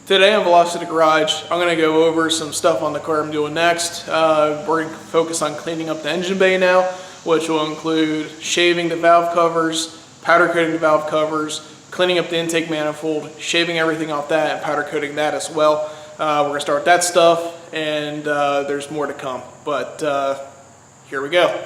Today on Velocity Garage, I'm going to go over some stuff on the car I'm doing next. We're going to focus on cleaning up the engine bay now, which will include shaving the valve covers, powder coating the valve covers, cleaning up the intake manifold, shaving everything off that, and powder coating that as well. We're going to start that stuff, and there's more to come. But here we go.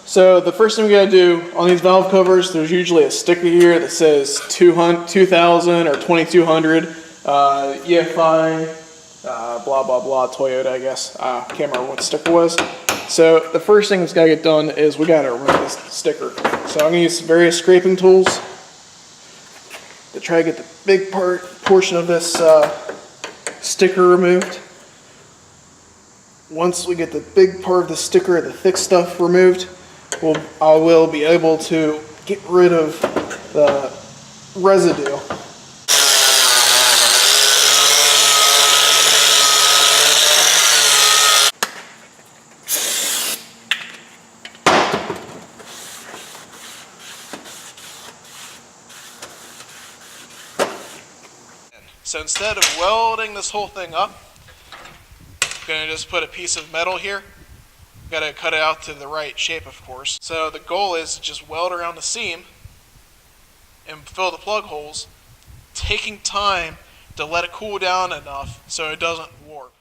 So the first thing we gotta do on these valve covers, there's usually a sticker here that says 2000 or 2200 EFI, blah blah blah, Toyota, I guess. Can't remember what the sticker was. So the first thing that's gotta get done is we gotta remove this sticker. So I'm gonna use various scraping tools to try to get the big portion of this sticker removed. Once we get the big part of the sticker, the thick stuff removed, I will be able to get rid of the residue. So instead of welding this whole thing up, I'm going to just put a piece of metal here. Got to cut it out to the right shape, of course. So the goal is to just weld around the seam and fill the plug holes, taking time to let it cool down enough so it doesn't warp.